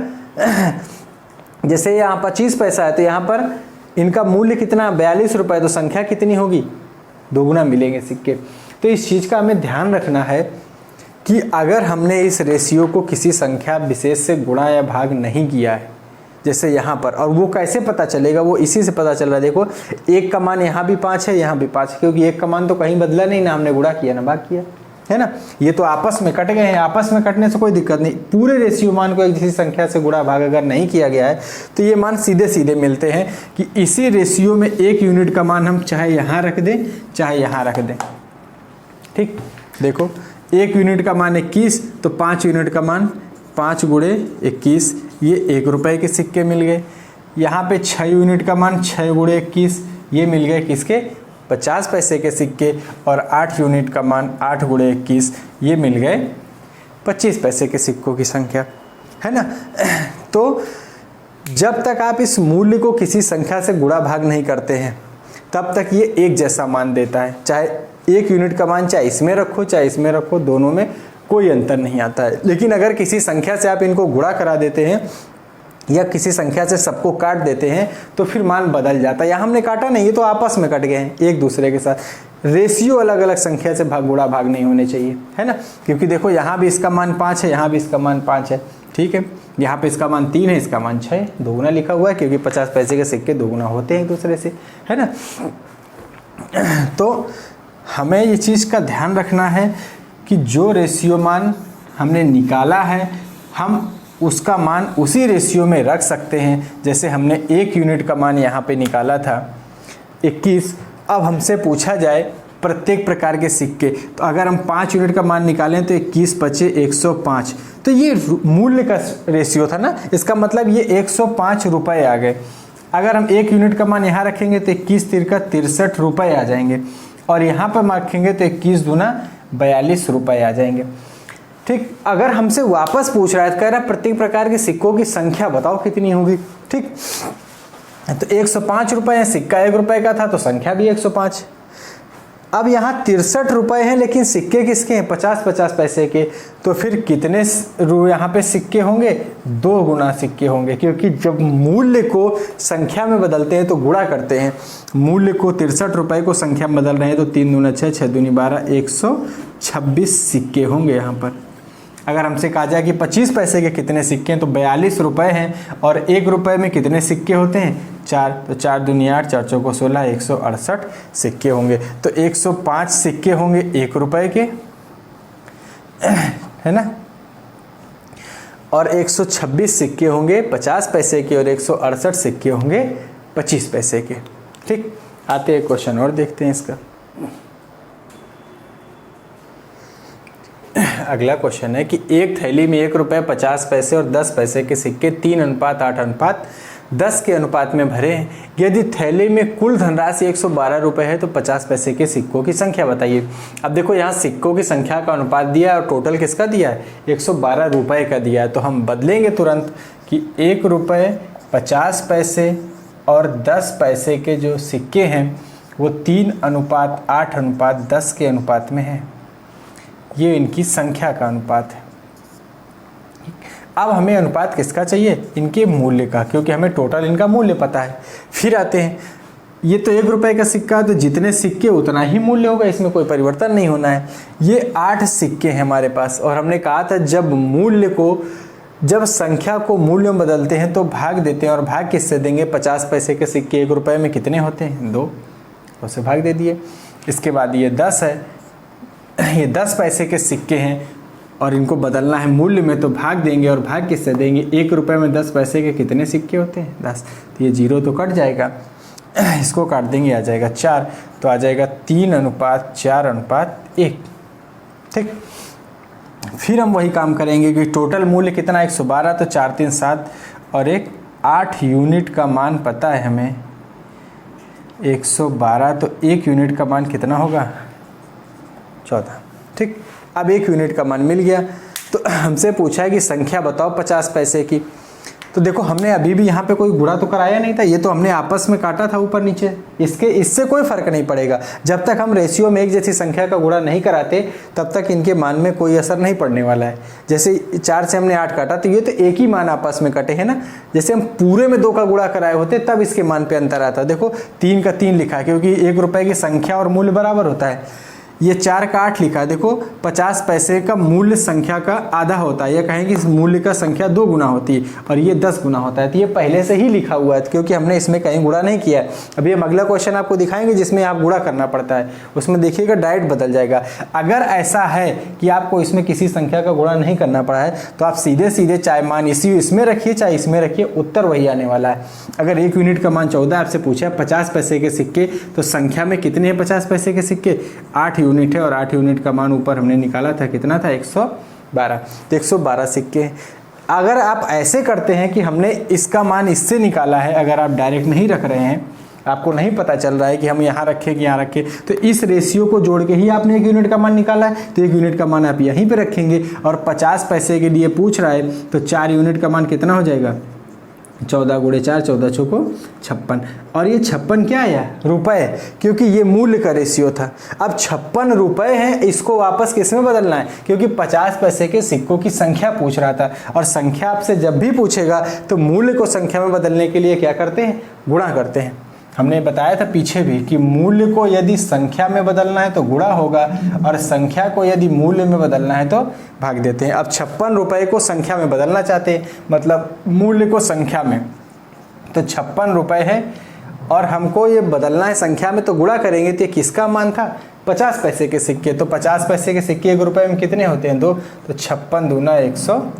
जैसे यहाँ 25 पैसा है तो यहाँ पर इनका मूल्य कितना? 42 रुपए, तो संख्या कितनी होगी? दोगुना मिलेंगे सिक्के। तो इस चीज़ का हमें ध्यान रखना है कि अगर हमने इस रेशियो को किसी संख्या विशेष से गुणा या भाग नहीं किया है, जैसे यहाँ पर, और वो कैसे पता चलेगा? वो इसी से पता चल रहा है। देखो 1 का मान यहाँ भी 5 है, यहाँ भी 5 है, क्योंकि 1 का मान तो कहीं बदला नहीं ना, हमने गुणा किया ना भाग किया, है ना। ये तो आपस में कट गए हैं, आपस में कटने से कोई दिक्कत नहीं। पूरे रेशियो मान को एक किसी संख्या से गुणा भाग अगर नहीं किया गया है तो ये मान सीधे सीधे मिलते हैं कि इसी रेशियो में 1 यूनिट का मान हम चाहे यहाँ रख दें चाहे यहाँ रख दें। ठीक, देखो 1 यूनिट का मान 21, तो 5 यूनिट का मान 5 गुणे 21, ये 1 रुपए के सिक्के मिल गए। यहाँ पे 6 यूनिट का मान 6 गुणे 21, ये मिल गए किसके? 50 पैसे के सिक्के। और 8 यूनिट का मान 8 गुणे 21, ये मिल गए 25 पैसे के सिक्कों की संख्या, है ना। तो जब तक आप इस मूल्य को किसी संख्या से गुणा भाग नहीं करते हैं तब तक ये एक जैसा मान देता है। चाहे 1 यूनिट का मान चाहे इसमें रखो चाहे इसमें रखो, दोनों में कोई अंतर नहीं आता है। लेकिन अगर किसी संख्या से आप इनको गुणा करा देते हैं या किसी संख्या से सबको काट देते हैं तो फिर मान बदल जाता है। यहाँ हमने काटा नहीं, ये तो आपस में कट गए हैं एक दूसरे के साथ। रेशियो अलग अलग संख्या से गुणा भाग नहीं होने चाहिए, है ना। क्योंकि देखो यहाँ भी इसका मान 5 है, यहाँ भी इसका मान 5 है, ठीक है। यहाँ पे इसका मान 3 है, इसका मान 6 है, दोगुना लिखा हुआ है क्योंकि 50 पैसे के सिक्के दोगुना होते हैं एक दूसरे से, है ना। तो हमें ये चीज़ का ध्यान रखना है कि जो रेशियो मान हमने निकाला है हम उसका मान उसी रेशियो में रख सकते हैं। जैसे हमने 1 यूनिट का मान यहाँ पे निकाला था 21, अब हमसे पूछा जाए प्रत्येक प्रकार के सिक्के, तो अगर हम 5 यूनिट का मान निकालें तो 21 पचे 105, तो ये मूल्य का रेशियो था ना, इसका मतलब ये 105 रुपये आ गए। अगर हम 1 यूनिट का मान यहाँ रखेंगे तो 21 तिरका 63 रुपये आ जाएंगे, और यहाँ पर रखेंगे तो 21 दूना 42 रुपये आ जाएंगे। ठीक, अगर हमसे वापस पूछ रहा है तो कह रहा है प्रत्येक प्रकार के सिक्कों की संख्या बताओ कितनी होगी। ठीक, तो 105 रुपये है, सिक्का 1 रुपये का था तो संख्या भी 105। अब यहाँ 63 रुपये हैं लेकिन सिक्के किसके हैं? 50-50 पैसे के, तो फिर कितने यहाँ पे सिक्के होंगे? 2 गुना सिक्के होंगे, क्योंकि जब मूल्य को संख्या में बदलते हैं तो गुणा करते हैं। मूल्य को 63 रुपये को संख्या में बदल रहे हैं तो 3 दूना 6, 6 दूनी 12, 126 सिक्के होंगे यहाँ पर। अगर हमसे कहा जाए कि 25 पैसे के कितने सिक्के हैं तो 42 रुपये हैं, और 1 रुपये में कितने सिक्के होते हैं? 4, तो 4 दूनी 8, 4 चौको 16, 168 सिक्के होंगे। तो 105 सिक्के होंगे 1 रुपये के, है ना, और 126 सिक्के होंगे 50 पैसे के, और 168 सिक्के होंगे 25 पैसे के। ठीक, आते हैं क्वेश्चन और देखते हैं इसका। अगला क्वेश्चन है कि एक थैली में 1 रुपये 50 पैसे और 10 पैसे के सिक्के 3:8:10 के अनुपात में भरे हैं। यदि थैली में कुल धनराशि 112 रुपये है तो 50 पैसे के सिक्कों की संख्या बताइए। अब देखो यहाँ सिक्कों की संख्या का अनुपात दिया है और टोटल किसका दिया है? 112 रुपये का दिया है। तो हम बदलेंगे तुरंत कि 1 रुपये 50 पैसे और 10 पैसे के जो सिक्के हैं वो 3:8:10 के अनुपात में है। ये इनकी संख्या का अनुपात है। अब हमें अनुपात किसका चाहिए? इनके मूल्य का, क्योंकि हमें टोटल इनका मूल्य पता है। फिर आते हैं, ये तो 1 रुपए का सिक्का है, तो जितने सिक्के उतना ही मूल्य होगा, इसमें कोई परिवर्तन नहीं होना है। ये 8 सिक्के हैं हमारे पास, और हमने कहा था जब संख्या को मूल्य में बदलते हैं तो भाग देते हैं, और भाग किससे देंगे? 50 पैसे के सिक्के 1 रुपए में कितने होते हैं? 2, उसे भाग दे दिए। इसके बाद ये 10 है, ये 10 पैसे के सिक्के हैं और इनको बदलना है मूल्य में, तो भाग देंगे, और भाग किससे देंगे? 1 रुपए में 10 पैसे के कितने सिक्के होते हैं? 10। तो ये 0 तो कट जाएगा, इसको काट देंगे, आ जाएगा 4, तो आ जाएगा 3:4:1। ठीक, फिर हम वही काम करेंगे कि टोटल मूल्य कितना? 112, तो 4 3 7 और 8 यूनिट का मान पता है हमें 112, तो 1 यूनिट का मान कितना होगा? 14। ठीक, अब 1 यूनिट का मान मिल गया, तो हमसे पूछा है कि संख्या बताओ 50 पैसे की। तो देखो, हमने अभी भी यहाँ पे कोई गुणा तो कराया नहीं था, ये तो हमने आपस में काटा था ऊपर नीचे। इससे कोई फर्क नहीं पड़ेगा। जब तक हम रेशियो में एक जैसी संख्या का गुणा नहीं कराते तब तक इनके मान में कोई असर नहीं पड़ने वाला है। जैसे 4 से हमने 8 काटा, तो ये तो एक ही मान आपस में कटे हैं ना। जैसे हम पूरे में 2 का गुणा कराए होते तब इसके मान पे अंतर आता। देखो 3 का 3 लिखा है, क्योंकि 1 रुपए की संख्या और मूल्य बराबर होता है। ये 4 का 8 लिखा है, देखो 50 पैसे का मूल्य संख्या का आधा होता है, या कहें कि इस मूल्य का संख्या 2 गुना होती है, और ये 10 गुना होता है। तो ये पहले से ही लिखा हुआ है, क्योंकि हमने इसमें कहीं गुणा नहीं किया है। अभी हम अगला क्वेश्चन आपको दिखाएंगे जिसमें आप गुणा करना पड़ता है, उसमें देखिएगा डायरेक्ट बदल जाएगा। अगर ऐसा है कि आपको इसमें किसी संख्या का गुणा नहीं करना पड़ा है, तो आप सीधे सीधे चाहे मान इसमें रखिए चाहे इसमें रखिए, उत्तर वही आने वाला है। अगर 1 यूनिट का मान 14 आपसे पूछा है 50 पैसे के सिक्के, तो संख्या में कितने हैं 50 पैसे के सिक्के? 8 यूनिट है, और 8 यूनिट का मान ऊपर हमने निकाला था, कितना था? 112। तो 112 सिक्के। अगर आप ऐसे करते हैं कि हमने इसका मान इससे निकाला है, अगर आप डायरेक्ट नहीं रख रहे हैं, आपको नहीं पता चल रहा है कि हम यहाँ रखें कि यहाँ रखें, तो इस रेशियो को जोड़ के ही आपने 1 यूनिट का मान निकाला है, तो 1 यूनिट का मान आप यहीं पे रखेंगे। और 50 पैसे के लिए पूछ रहा है, तो 4 यूनिट का मान कितना हो जाएगा? 14 × 4 14 चौको 56। और ये 56 क्या आया? रुपए, क्योंकि ये मूल्य का रेशियो था। अब 56 रुपए हैं, इसको वापस किस में बदलना है? क्योंकि 50 पैसे के सिक्कों की संख्या पूछ रहा था, और संख्या आपसे जब भी पूछेगा तो मूल्य को संख्या में बदलने के लिए क्या करते हैं? गुणा करते हैं। हमने बताया था पीछे भी कि मूल्य को यदि संख्या में बदलना है तो गुणा होगा, और संख्या को यदि मूल्य में बदलना है तो भाग देते हैं। अब 56 रुपए को संख्या में बदलना चाहते हैं, मतलब मूल्य को संख्या में, तो 56 रुपए है और हमको ये बदलना है संख्या में, तो गुणा करेंगे। तो ये किसका मान था? 50 पैसे के सिक्के। तो 50 पैसे के सिक्के 1 रुपए में कितने होते हैं? 2। तो 56 दूना 100,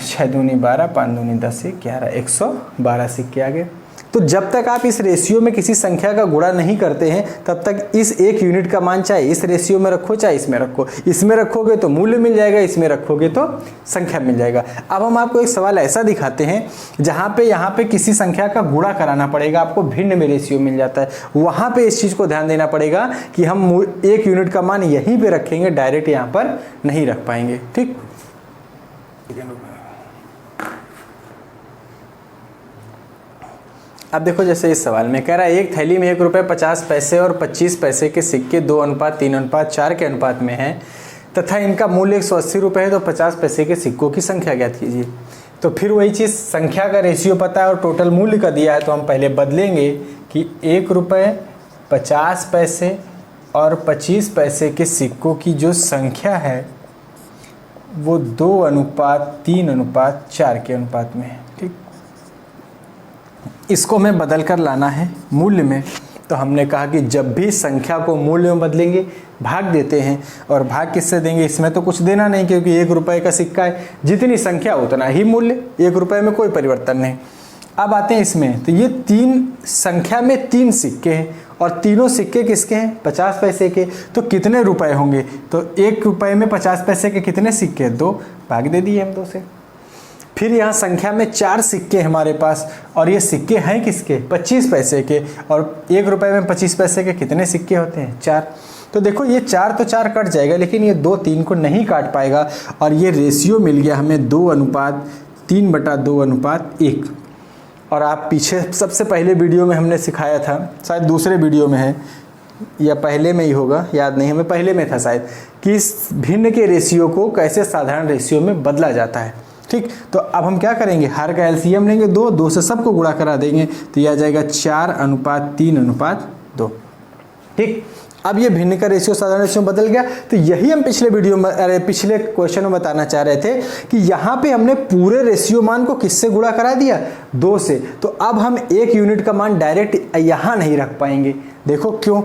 6 दूनी 12, 5 दूनी 10, 11, 112 सिक्के आ गए। तो जब तक आप इस रेशियो में किसी संख्या का गुणा नहीं करते हैं तब तक इस 1 यूनिट का मान चाहे इस रेशियो में रखो चाहे इसमें रखो, इसमें रखोगे तो मूल्य मिल जाएगा, इसमें रखोगे तो संख्या मिल जाएगा। अब हम आपको एक सवाल ऐसा दिखाते हैं जहाँ पे किसी संख्या का गुणा कराना पड़ेगा, आपको भिन्न में रेशियो मिल जाता है। वहाँ पे इस चीज़ को ध्यान देना पड़ेगा कि हम 1 यूनिट का मान यहीं पर रखेंगे, डायरेक्ट यहाँ पर नहीं रख पाएंगे। ठीक, अब देखो जैसे इस सवाल में कह रहा है एक थैली में 1 रुपये 50 पैसे और 25 पैसे के सिक्के 2:3:4 के अनुपात में हैं तथा इनका मूल्य 180 रुपये है, तो 50 पैसे के सिक्कों की संख्या ज्ञात कीजिए। तो फिर वही चीज़, संख्या का रेशियो पता है और टोटल मूल्य का दिया है, तो हम पहले बदलेंगे कि 1 रुपये 50 पैसे और 25 पैसे के सिक्कों की जो संख्या है वो 2:3:4 के अनुपात में है। ठीक, इसको हमें बदल कर लाना है मूल्य में। तो हमने कहा कि जब भी संख्या को मूल्य में बदलेंगे भाग देते हैं, और भाग किससे देंगे? इसमें तो कुछ देना नहीं, क्योंकि 1 रुपये का सिक्का है, जितनी संख्या उतना ही मूल्य, 1 रुपये में कोई परिवर्तन नहीं। अब आते हैं इसमें, तो ये 3 संख्या में 3 सिक्के हैं, और तीनों सिक्के किसके हैं? 50 पैसे के। तो कितने रुपए होंगे? तो 1 रुपये में 50 पैसे के कितने सिक्के? 2, भाग दे दिए हम 2 से। फिर यहाँ संख्या में 4 सिक्के हमारे पास, और ये सिक्के हैं किसके? 25 पैसे के, और 1 रुपये में 25 पैसे के कितने सिक्के होते हैं? 4। तो देखो ये 4 तो 4 कट जाएगा, लेकिन ये 2 3 को नहीं काट पाएगा, और ये रेशियो मिल गया हमें 2:3 3/2:1। और आप पीछे सबसे पहले वीडियो में हमने सिखाया था, शायद दूसरे वीडियो में है या पहले में ही होगा, याद नहीं, हमें पहले में था शायद, कि इस भिन्न के रेशियो को कैसे साधारण रेशियो में बदला जाता है। ठीक, तो अब हम क्या करेंगे, हर का एलसीएम लेंगे 2 से सबको गुणा करा देंगे, तो यह आ जाएगा 4:3:2। ठीक, अब ये भिन्न का रेशियो साधारण रेशियो में बदल गया। तो यही हम पिछले वीडियो में पिछले क्वेश्चन में बताना चाह रहे थे कि यहाँ पे हमने पूरे रेशियो मान को किससे गुणा करा दिया, 2 से। तो अब हम 1 यूनिट का मान डायरेक्ट यहाँ नहीं रख पाएंगे। देखो क्यों,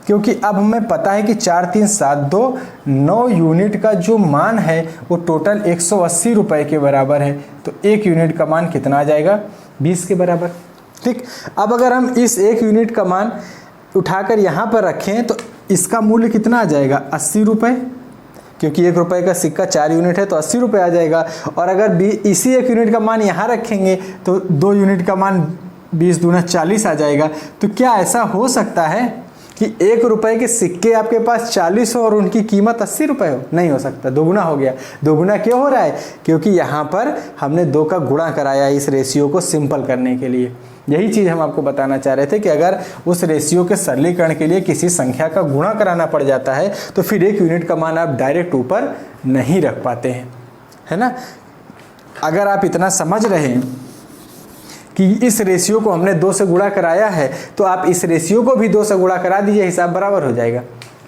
क्योंकि अब हमें पता है कि 4 3 7 2 9 यूनिट का जो मान है वो टोटल 180 रुपये के बराबर है। तो 1 यूनिट का मान कितना आ जाएगा, 20 के बराबर। ठीक, अब अगर हम इस 1 यूनिट का मान उठाकर यहाँ पर रखें तो इसका मूल्य कितना आ जाएगा, 80 रुपये, क्योंकि 1 रुपये का सिक्का 4 यूनिट है तो 80 रुपये आ जाएगा। और अगर इसी 1 यूनिट का मान यहाँ रखेंगे तो 2 यूनिट का मान 20 दूना 40 आ जाएगा। तो क्या ऐसा हो सकता है कि 1 रुपये के सिक्के आपके पास 40 हो और उनकी कीमत 80 रुपये हो? नहीं हो सकता, दोगुना हो गया। दोगुना क्यों हो रहा है, क्योंकि यहाँ पर हमने 2 का गुणा कराया इस रेशियो को सिंपल करने के लिए। यही चीज़ हम आपको बताना चाह रहे थे कि अगर उस रेशियो के सरलीकरण के लिए किसी संख्या का गुणा कराना पड़ जाता है तो फिर 1 यूनिट का मान आप डायरेक्ट ऊपर नहीं रख पाते हैं, है ना। अगर आप इतना समझ रहे हैं कि इस रेशियो को हमने 2 से गुणा कराया है तो आप इस रेशियो को भी 2 से गुणा करा दीजिए, हिसाब बराबर हो जाएगा।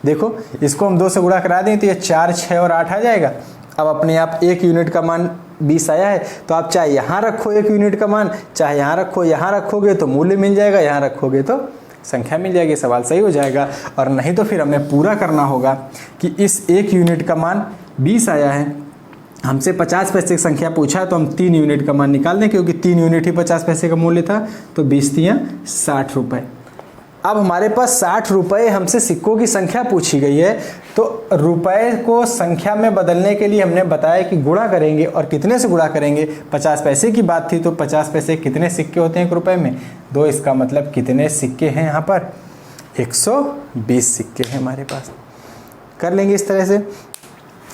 देखो, इसको हम 2 से गुणा करा दें तो ये 4 6 और 8 आ जाएगा। अब अपने आप 1 यूनिट का मान 20 आया है, तो आप चाहे यहाँ रखो 1 यूनिट का मान, चाहे यहाँ रखो, यहाँ रखोगे तो मूल्य मिल जाएगा, यहाँ रखोगे तो संख्या मिल जाएगी, सवाल सही हो जाएगा। और नहीं तो फिर हमें पूरा करना होगा कि इस 1 यूनिट का मान 20 आया है, हमसे 50 पैसे की संख्या पूछा तो हम 3 यूनिट का मान निकाल दें, क्योंकि 3 यूनिट ही 50 पैसे का मूल्य था, तो 20 3 60 रुपये। अब हमारे पास 60 रुपये हमसे सिक्कों की संख्या पूछी गई है, तो रुपए को संख्या में बदलने के लिए हमने बताया कि गुणा करेंगे। और कितने से गुणा करेंगे, 50 पैसे की बात थी, तो 50 पैसे कितने सिक्के होते हैं 1 रुपये में, 2। इसका मतलब कितने सिक्के हैं यहाँ पर, 120 सिक्के हैं हमारे पास। कर लेंगे इस तरह से।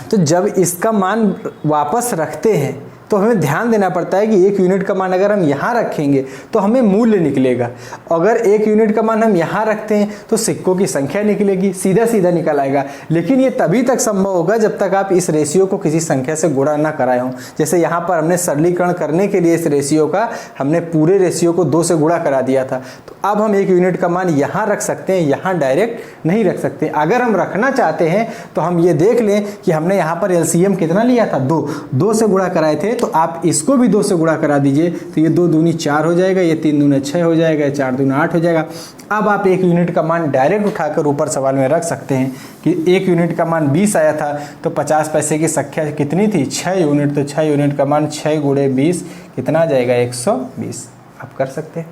तो जब इसका मान वापस रखते हैं तो हमें ध्यान देना पड़ता है कि 1 यूनिट का मान अगर हम यहाँ रखेंगे तो हमें मूल्य निकलेगा, अगर 1 यूनिट का मान हम यहाँ रखते हैं तो सिक्कों की संख्या निकलेगी, सीधा सीधा निकल आएगा। लेकिन ये तभी तक संभव होगा जब तक आप इस रेशियो को किसी संख्या से गुणा ना कराए हों। जैसे यहाँ पर हमने सरलीकरण करने के लिए इस रेशियो का हमने पूरे रेशियो को 2 से गुणा करा दिया था, तो अब हम 1 यूनिट का मान यहाँ रख सकते हैं, यहाँ डायरेक्ट नहीं रख सकते। अगर हम रखना चाहते हैं तो हम ये देख लें कि हमने यहाँ पर एलसीएम कितना लिया था, 2 से गुणा कराए थे, तो आप इसको भी 2 से गुणा करा दीजिए, तो ये 2 दूनी 4 हो जाएगा, ये 3 दूना 6 हो जाएगा, 4 दूना 8 हो जाएगा। अब आप 1 यूनिट का मान डायरेक्ट उठाकर ऊपर सवाल में रख सकते हैं कि 1 यूनिट का मान 20 आया था, तो 50 पैसे की संख्या कितनी थी, 6 यूनिट, तो 6 यूनिट का मान 6 गुणे 20 कितना आ जाएगा, 120। आप कर सकते हैं।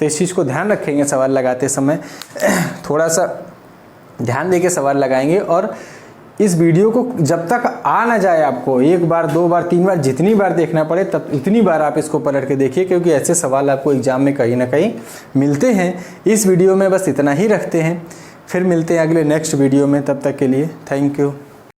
तो इस चीज़ को ध्यान रखेंगे सवाल लगाते समय, थोड़ा सा ध्यान देके सवाल लगाएंगे। और इस वीडियो को जब तक आ ना जाए, आपको 1 बार 2 बार 3 बार जितनी बार देखना पड़े तब उतनी बार आप इसको पलट के देखिए, क्योंकि ऐसे सवाल आपको एग्जाम में कहीं ना कहीं मिलते हैं। इस वीडियो में बस इतना ही रखते हैं, फिर मिलते हैं अगले नेक्स्ट वीडियो में। तब तक के लिए थैंक यू।